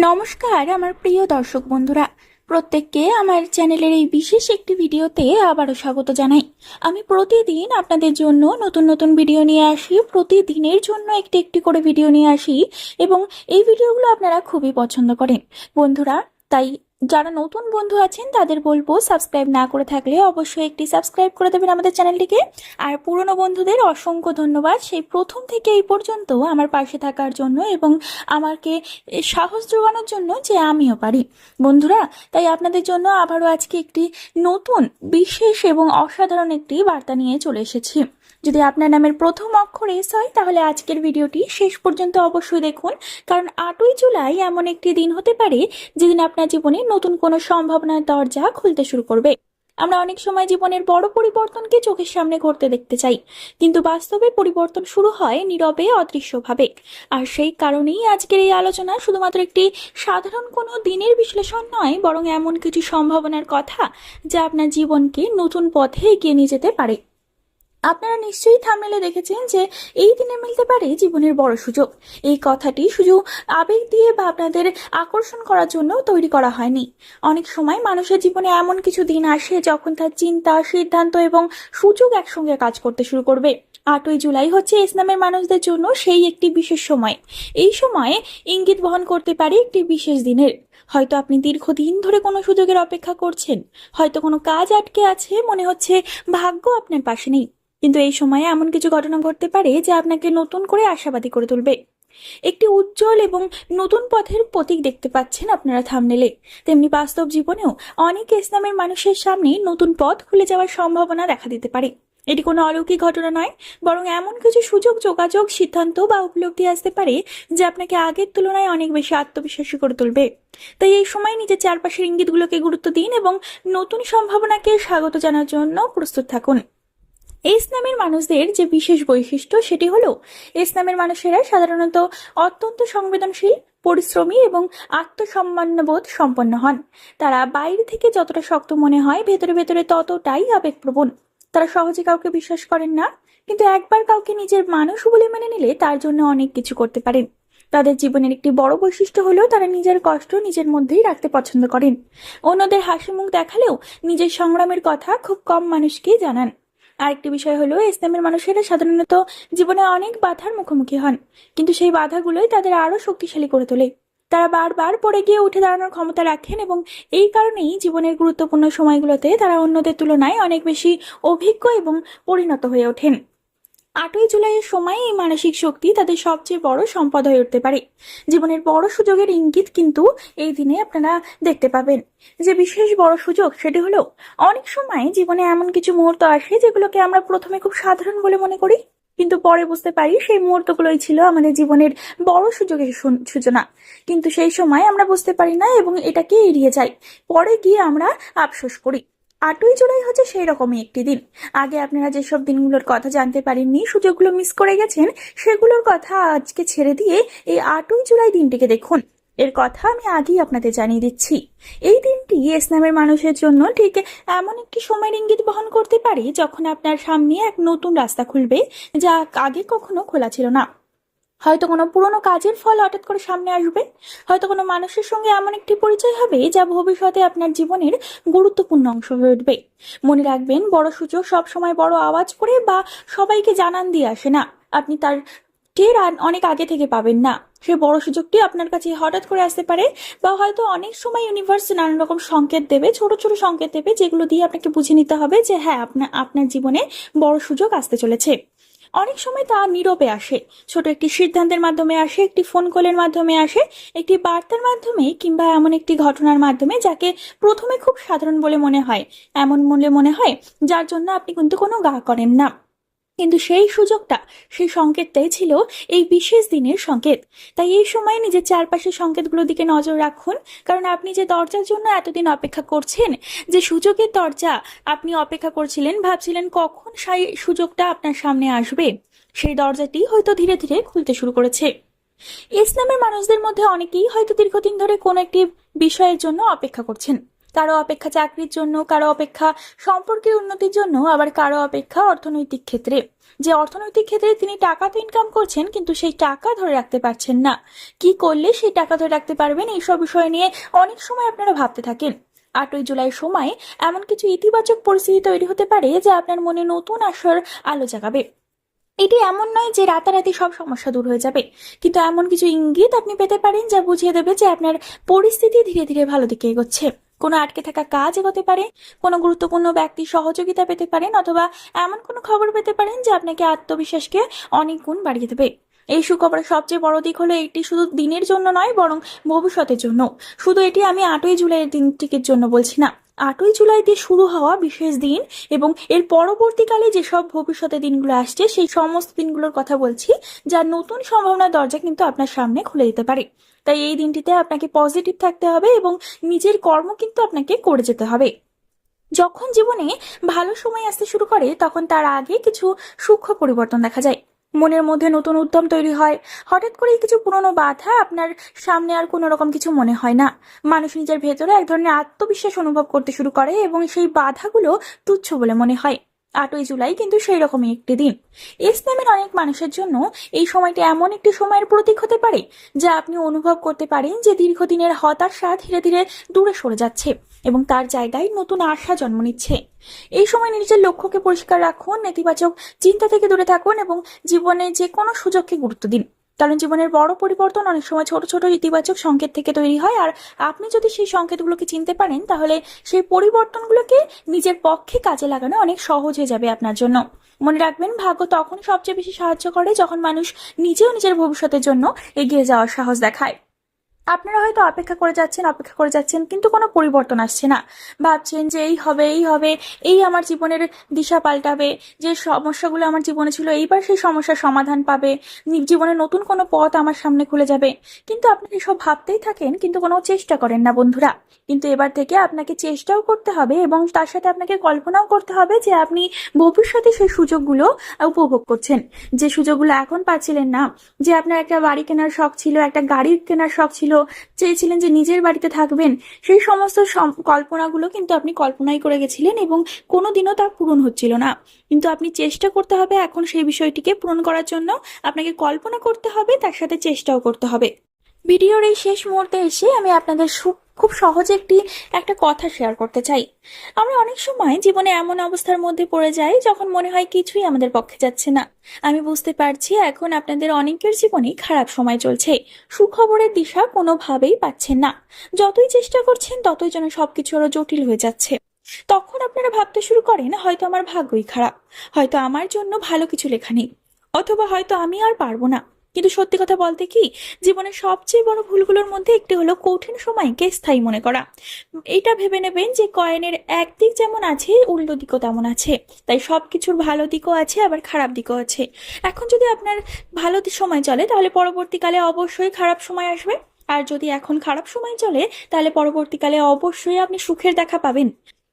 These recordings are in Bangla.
নমস্কার আমার প্রিয় দর্শক বন্ধুরা, প্রত্যেককে আমার চ্যানেলের এই বিশেষ একটি ভিডিওতে আবারও স্বাগত জানাই। আমি প্রতিদিন আপনাদের জন্য নতুন নতুন ভিডিও নিয়ে আসি, প্রতিদিনের জন্য একটি একটি করে ভিডিও নিয়ে আসি এবং এই ভিডিওগুলো আপনারা খুবই পছন্দ করেন বন্ধুরা। তাই যারা নতুন বন্ধু আছেন তাদের বলবো, সাবস্ক্রাইব না করে থাকলে অবশ্যই একটি সাবস্ক্রাইব করে দেবেন আমাদের চ্যানেলটিকে। আর পুরনো বন্ধুদের অসংখ্য ধন্যবাদ সেই প্রথম থেকে এই পর্যন্ত আমার পাশে থাকার জন্য এবং আমাকে সাহস যোগানোর জন্য যে আমিও পারি বন্ধুরা। তাই আপনাদের জন্য আবারও আজকে একটি নতুন বিশেষ এবং অসাধারণ একটি বার্তা নিয়ে চলে এসেছি। যদি আপনার নামের প্রথম অক্ষর এস হয় তাহলে আজকের ভিডিওটি শেষ পর্যন্ত অবশ্যই দেখুন, কারণ 8ই জুলাই এমন একটি দিন হতে পারে যেদিন আপনার জীবনে নতুন কোনো সম্ভাবনার দরজা খুলতে শুরু করবে। আমরা অনেক সময় জীবনের বড় পরিবর্তনকে চোখের সামনে ঘটতে দেখতে চাই, কিন্তু বাস্তবে পরিবর্তন শুরু হয় নীরবে, অদৃশ্যভাবে। আর সেই কারণেই আজকের এই আলোচনা শুধুমাত্র একটি সাধারণ কোনো দিনের বিশ্লেষণ নয়, বরং এমন কিছু সম্ভাবনার কথা যা আপনার জীবনকে নতুন পথে এগিয়ে নিয়ে যেতে পারে। আপনারা নিশ্চয়ই থাম্বনেলে দেখেছেন যে এই দিনে মিলতে পারে জীবনের বড় সুযোগ। এই কথাটি শুধু আবেগ দিয়ে বা আপনাদের আকর্ষণ করার জন্য তৈরি করা হয়নি। অনেক সময় মানুষের জীবনে এমন কিছু দিন আসে যখন তার চিন্তা, সিদ্ধান্ত এবং সুযোগ একসঙ্গে কাজ করতে শুরু করবে। 8ই জুলাই হচ্ছে এস নামের মানুষদের জন্য সেই একটি বিশেষ সময়। এই সময়ে ইঙ্গিত বহন করতে পারে একটি বিশেষ দিনের। হয়তো আপনি দীর্ঘদিন ধরে কোনো সুযোগের অপেক্ষা করছেন, হয়তো কোনো কাজ আটকে আছে, মনে হচ্ছে ভাগ্য আপনার পাশে নেই। কিন্তু এই সময়ে এমন কিছু ঘটনা ঘটতে পারে যা আপনাকে নতুন করে আশাবাদী করে তুলবে। একটি উজ্জ্বল এবং নতুন পথের প্রতীক দেখতে পাচ্ছেন আপনারা থাম্বনেলে। তেমনি বাস্তব জীবনেও অনেক ইসলামের মানুষের সামনে নতুন পথ খুলে যাওয়ার সম্ভাবনা দেখা দিতে পারে। এটি কোনো অলৌকিক ঘটনা নয়, বরং এমন কিছু সুযোগ, যোগাযোগ, সিদ্ধান্ত বা উপলব্ধি আসতে পারে যা আপনাকে আগের তুলনায় অনেক বেশি আত্মবিশ্বাসী করে তুলবে। তাই এই সময় নিজের চারপাশের ইঙ্গিতগুলোকে গুরুত্ব দিন এবং নতুন সম্ভাবনাকে স্বাগত জানার জন্য প্রস্তুত থাকুন। এস নামের মানুষদের যে বিশেষ বৈশিষ্ট্য সেটি হলো, এস নামের মানুষেরা সাধারণত অত্যন্ত সংবেদনশীল, পরিশ্রমী এবং আত্মসম্মানবোধ সম্পন্ন হন। তারা বাইরে থেকে যতটা শক্ত মনে হয়, ভেতরে ভেতরে ততটাই আবেগপ্রবণ। তারা সহজে কাউকে বিশ্বাস করেন না, কিন্তু একবার কাউকে নিজের মানুষ বলে মেনে নিলে তার জন্য অনেক কিছু করতে পারেন। তাদের জীবনের একটি বড় বৈশিষ্ট্য হলো তারা নিজের কষ্ট নিজের মধ্যেই রাখতে পছন্দ করেন। অন্যদের হাসি মুখ দেখালেও নিজের সংগ্রামের কথা খুব কম মানুষকেই জানান। আরেকটি বিষয় হলো, ইসলামের মানুষেরা সাধারণত জীবনে অনেক বাধার মুখোমুখি হন, কিন্তু সেই বাধাগুলোই তাদের আরো শক্তিশালী করে তোলে। তারা বারবার পড়ে গিয়ে উঠে দাঁড়ানোর ক্ষমতা রাখেন এবং এই কারণেই জীবনের গুরুত্বপূর্ণ সময়গুলোতে তারা অন্যদের তুলনায় অনেক বেশি অভিজ্ঞ এবং পরিণত হয়ে ওঠেন। 8ই জুলাইয়ের সময় এই মানসিক শক্তি তাদের সবচেয়ে বড় সম্পদ হয়ে উঠতে পারে। জীবনের বড় সুযোগের ইঙ্গিত কিন্তু এই দিনে আপনারা দেখতে পাবেন। যে বিশেষ বড় সুযোগ সেটি হলো, অনেক সময় জীবনে এমন কিছু মুহূর্ত আসে যেগুলোকে আমরা প্রথমে খুব সাধারণ বলে মনে করি, কিন্তু পরে বুঝতে পারি সেই মুহূর্তগুলোই ছিল আমাদের জীবনের বড় সুযোগের সূচনা। কিন্তু সেই সময় আমরা বুঝতে পারি না এবং এটাকে এড়িয়ে যাই। পরে গিয়ে আমরা আফসোস করি। 8ই জুলাই হচ্ছে সেই রকমই একটি দিন। আগে আপনারা যেসব দিনগুলোর কথা জানতে পারেননি, সুযোগগুলো মিস করে গেছেন, সেগুলোর কথা আজকে ছেড়ে দিয়ে এই 8ই জুলাই দিনটিকে দেখুন। এর কথা আমি আগেই আপনাদের জানিয়ে দিচ্ছি। এই দিনটি ইসলামের মানুষের জন্য ঠিক এমন একটি সময়ের ইঙ্গিত বহন করতে পারে যখন আপনার সামনে এক নতুন রাস্তা খুলবে যা আগে কখনো খোলা ছিল না। হয়তো কোনো পুরনো কাজের ফল হঠাৎ করে সামনে আসবে, হয়তো কোনো মানুষের সঙ্গে এমন একটি পরিচয় হবে যা ভবিষ্যতে আপনার জীবনের গুরুত্বপূর্ণ অংশ হয়ে উঠবে। মনে রাখবেন, বড় সুযোগ সবসময় বড় আওয়াজ করে বা সবাইকে জানান দিয়ে আসে না। আপনি তার টের অনেক আগে থেকে পাবেন না। সে বড় সুযোগটি আপনার কাছে হঠাৎ করে আসতে পারে, বা হয়তো অনেক সময় ইউনিভার্স নানান রকম সংকেত দেবে, ছোট ছোট সংকেত দেবে, যেগুলো দিয়ে আপনাকে বুঝে নিতে হবে যে হ্যাঁ, আপনার জীবনে বড় সুযোগ আসতে চলেছে। অনেক সময় তা নীরবে আসে, ছোট একটি সিদ্ধান্তের মাধ্যমে আসে, একটি ফোন কলের মাধ্যমে আসে, একটি বার্তার মাধ্যমে, কিংবা এমন একটি ঘটনার মাধ্যমে যাকে প্রথমে খুব সাধারণ বলে মনে হয়, এমন মনে হয় যার জন্য আপনি কিন্তু কোনো গা করেন না। কিন্তু সেই সুযোগটা, সেই সংকেতটাই ছিল এই বিশেষ দিনের সংকেত। তাই এই সময় নিজের চারপাশের সংকেতগুলোর দিকে নজর রাখুন, কারণ আপনি যে দরজার জন্য এতদিন অপেক্ষা করছেন, যে সুযোগের দরজা আপনি অপেক্ষা করছিলেন, ভাবছিলেন কখন সেই সুযোগটা আপনার সামনে আসবে, সেই দরজাটি হয়তো ধীরে ধীরে খুলতে শুরু করেছে। ইসলামের মানুষদের মধ্যে অনেকেই হয়তো দীর্ঘদিন ধরে কোনো একটি বিষয়ের জন্য অপেক্ষা করছেন। কারো অপেক্ষা চাকরির জন্য, কারো অপেক্ষা সম্পর্কের উন্নতির জন্য, আবার কারো অপেক্ষা অর্থনৈতিক ক্ষেত্রে। যে অর্থনৈতিক ক্ষেত্রে তিনি টাকা তো ইনকাম করছেন কিন্তু সেই টাকা ধরে রাখতে পারছেন না। কি করলে সেই টাকা ধরে রাখতে পারবেন, এইসব বিষয় নিয়ে অনেক সময় আপনারা ভাবতে থাকেন। 8ই জুলাইয়ের সময় এমন কিছু ইতিবাচক পরিস্থিতি তৈরি হতে পারে যা আপনার মনে নতুন আশার আলো জাগাবে। এটি এমন নয় যে রাতারাতি সব সমস্যা দূর হয়ে যাবে, কিন্তু এমন কিছু ইঙ্গিত আপনি পেতে পারেন যা বুঝিয়ে দেবে যে আপনার পরিস্থিতি ধীরে ধীরে ভালো দিকে এগোচ্ছে। কোনো আটকে থাকা কাজ এগোতে পারে, কোনো গুরুত্বপূর্ণ ব্যক্তির সহযোগিতা পেতে পারেন, অথবা এমন কোনো খবর পেতে পারেন যা আপনাকে আত্মবিশ্বাসকে অনেক গুণ বাড়িয়ে দেবে। এই সুখবরের সবচেয়ে বড় দিক হলো এটি শুধু দিনের জন্য নয়, বরং ভবিষ্যতের জন্য। শুধু এটি আমি 8ই জুলাইয়ের দিনটির জন্য বলছি না। 8ই জুলাই দিয়ে শুরু হওয়া বিশেষ দিন এবং এর পরবর্তীকালে যেসব ভবিষ্যতের দিনগুলো আসছে সেই সমস্ত দিনগুলোর কথা বলছি, যার নতুন সম্ভাবনার দরজা কিন্তু আপনার সামনে খুলে দিতে পারে। তাই এই দিনটিতে আপনাকে পজিটিভ থাকতে হবে এবং নিজের কর্ম কিন্তু আপনাকে করে যেতে হবে। যখন জীবনে ভালো সময় আসতে শুরু করে তখন তার আগে কিছু সূক্ষ্ম পরিবর্তন দেখা যায়। মনের মধ্যে নতুন উদ্যম তৈরি হয়। হঠাৎ করে কিছু পুরনো বাধা আপনার সামনে আর কোনো রকম কিছু মনে হয় না। মানুষ নিজের ভেতরে এক ধরনের আত্মবিশ্বাস অনুভব করতে শুরু করে এবং সেই বাধাগুলো তুচ্ছ বলে মনে হয়। 8ই জুলাই কিন্তু সেই রকমই একটি দিন। ইসলামের অনেক মানুষের জন্য এই সময়টি এমন একটি সময়ের প্রতীক হতে পারে যা আপনি অনুভব করতে পারেন যে দীর্ঘদিনের হতাশা ধীরে ধীরে দূরে সরে যাচ্ছে এবং তার জায়গায় নতুন আশা জন্ম নিচ্ছে। এই সময় নিজের লক্ষ্যকে পরিষ্কার রাখুন, নেতিবাচক চিন্তা থেকে দূরে থাকুন এবং জীবনে যে কোনো সুযোগকে গুরুত্ব দিন। কারণ জীবনের বড় পরিবর্তন অনেক সময় ছোট ছোট ইতিবাচক সংকেত থেকে তৈরি হয়, আর আপনি যদি সেই সংকেতগুলোকে চিনতে পারেন তাহলে সেই পরিবর্তনগুলোকে নিজের পক্ষে কাজে লাগানো অনেক সহজ হয়ে যাবে আপনার জন্য। মনে রাখবেন, ভাগ্য তখন সবচেয়ে বেশি সাহায্য করে যখন মানুষ নিজেও নিজের ভবিষ্যতের জন্য এগিয়ে যাওয়ার সাহস দেখায়। আপনারা হয়তো অপেক্ষা করে যাচ্ছেন কিন্তু কোনো পরিবর্তন আসছে না। ভাবছেন যে এই হবে, এই আমার জীবনের দিশা পাল্টাবে, যে সমস্যাগুলো আমার জীবনে ছিল এইবার সেই সমস্যার সমাধান পাবে, জীবনে নতুন কোনো পথ আমার সামনে খুলে যাবে। কিন্তু আপনি এসব ভাবতেই থাকেন কিন্তু কোনো চেষ্টা করেন না বন্ধুরা। কিন্তু এবার থেকে আপনাকে চেষ্টাও করতে হবে এবং তার সাথে আপনাকে কল্পনাও করতে হবে যে আপনি ভবিষ্যতে সেই সুযোগগুলো উপভোগ করছেন, যে সুযোগগুলো এখন পাচ্ছিলেন না। যে আপনার একটা বাড়ি কেনার শখ ছিল, একটা গাড়ি কেনার শখ ছিল, চেয়েছিলেন যে নিজের বাড়িতে থাকবেন, সেই সমস্ত কল্পনাগুলো কিন্তু আপনি কল্পনাই করে গেছিলেন এবং কোনোদিনও তা পূরণ হচ্ছিল না। কিন্তু আপনি চেষ্টা করতে হবে এখন সেই বিষয়টিকে পূরণ করার জন্য। আপনাকে কল্পনা করতে হবে, তার সাথে চেষ্টাও করতে হবে। ভিডিওর এই শেষ মুহূর্তে এসে আমি আপনাদের খুব সহজে একটা কথা শেয়ার করতে চাই। আমরা অনেক সময় জীবনে এমন অবস্থার মধ্যে পড়ে যাই যখন মনে হয় কিছুই আমাদের পক্ষে যাচ্ছে না। আমি বুঝতে পারছি এখন আপনাদের অনেকের জীবনেই খারাপ সময় চলছে, সুখবরের দিশা কোনোভাবেই পাচ্ছেন না। যতই চেষ্টা করছেন ততই যেন সবকিছু আরো জটিল হয়ে যাচ্ছে। তখন আপনারা ভাবতে শুরু করেন হয়তো আমার ভাগ্যই খারাপ, হয়তো আমার জন্য ভালো কিছু লেখা নেই, অথবা হয়তো আমি আর পারবো না। কিন্তু সত্যি কথা বলতে কি, জীবনের সবচেয়ে বড় ভুলগুলোর মধ্যে একটি হলো কঠিন সময়কে স্থায়ী মনে করা। এটা ভেবে নেবেন যে কয়েনের একদিক যেমন আছে উল্টো দিকও তেমন আছে। তাই সবকিছুর ভালো দিকও আছে আবার খারাপ দিকও আছে। এখন যদি আপনার ভালো সময় চলে তাহলে পরবর্তীকালে অবশ্যই খারাপ সময় আসবে, আর যদি এখন খারাপ সময় চলে তাহলে পরবর্তীকালে অবশ্যই আপনি সুখের দেখা পাবেন।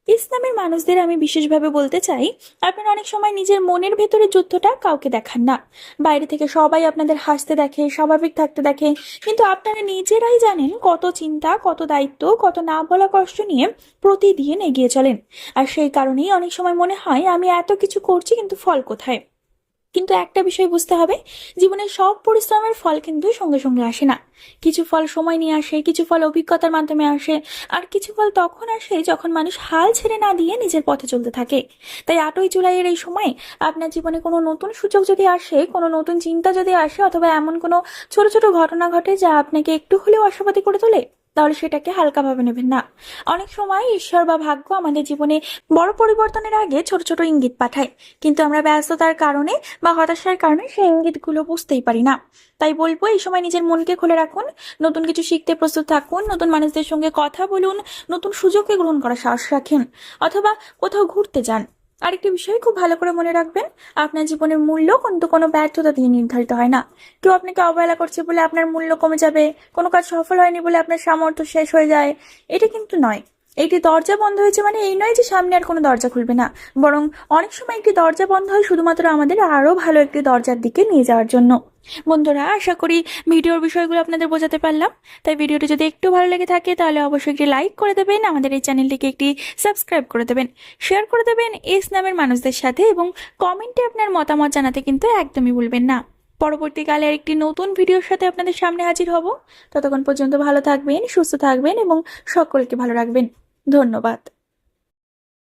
ইসলামের মানুষদের আমি বিশেষভাবে বলতে চাই, আপনারা অনেক সময় নিজের মনের ভেতরে যুদ্ধটা কাউকে দেখান না। বাইরে থেকে সবাই আপনাদের হাসতে দেখে, স্বাভাবিক থাকতে দেখে, কিন্তু আপনারা নিজেরাই জানেন কত চিন্তা, কত দায়িত্ব, কত না বলা কষ্ট নিয়ে প্রতিদিন এগিয়ে চলেন। আর সেই কারণেই অনেক সময় মনে হয় আমি এত কিছু করছি কিন্তু ফল কোথায়। কিন্তু একটা বিষয় বুঝতে হবে, জীবনের সব পরিশ্রমের ফল কিন্তু সঙ্গে সঙ্গে আসে না। কিছু ফল সময় নিয়ে আসে, কিছু ফল অভিজ্ঞতার মাধ্যমে আসে, আর কিছু ফল তখন আসে যখন মানুষ হাল ছেড়ে না দিয়ে নিজের পথে চলতে থাকে। তাই 8ই জুলাইয়ের এই সময় আপনার জীবনে কোনো নতুন সুযোগ যদি আসে, কোনো নতুন চিন্তা যদি আসে, অথবা এমন কোনো ছোট ছোট ঘটনা ঘটে যা আপনাকে একটু হলেও আশাবাদী করে তোলে, তাহলে সেটাকে হালকাভাবে নেবেন না। অনেক সময় ঈশ্বর বা ভাগ্য আমাদের জীবনে বড় পরিবর্তনের আগে ছোট ছোট ইঙ্গিত পাঠায়, কিন্তু আমরা ব্যস্ততার কারণে বা হতাশার কারণে সেই ইঙ্গিতগুলো বুঝতেই পারি না। তাই বলবো, এই সময় নিজের মনকে খুলে রাখুন, নতুন কিছু শিখতে প্রস্তুত থাকুন, নতুন মানুষদের সঙ্গে কথা বলুন, নতুন সুযোগকে গ্রহণ করার সাহস রাখেন, অথবা কোথাও ঘুরতে যান। আরেকটি বিষয় খুব ভালো করে মনে রাখবেন, আপনার জীবনের মূল্য কিন্তু কোনো ব্যর্থতা দিয়ে নির্ধারিত হয় না। কেউ আপনাকে অবহেলা করছে বলে আপনার মূল্য কমে যাবে, কোনো কাজ সফল হয়নি বলে আপনার সামর্থ্য শেষ হয়ে যায়, এটা কিন্তু নয়। একটি দরজা বন্ধ হয়েছে মানে এই নয় যে সামনে আর কোনো দরজা খুলবে না, বরং অনেক সময় একটি দরজা বন্ধ হয় শুধুমাত্র আমাদের আরো ভালো একটি দরজার দিকে নিয়ে যাওয়ার জন্য। বন্ধুরা, আশা করি ভিডিওর বিষয়গুলো আপনাদের বোঝাতে পারলাম। তাই ভিডিওটি যদি একটু ভালো লেগে থাকে তাহলে অবশ্যই একটি লাইক করে দেবেন, আমাদের এই চ্যানেলটিকে একটি সাবস্ক্রাইব করে দেবেন, শেয়ার করে দেবেন এস নামের মানুষদের সাথে, এবং কমেন্টে আপনার মতামত জানাতে কিন্তু একদমই ভুলবেন না। পরবর্তীকালে একটি নতুন ভিডিওর সাথে আপনাদের সামনে হাজির হব। ততক্ষণ পর্যন্ত ভালো থাকবেন, সুস্থ থাকবেন এবং সকলকে ভালো রাখবেন। ধন্যবাদ।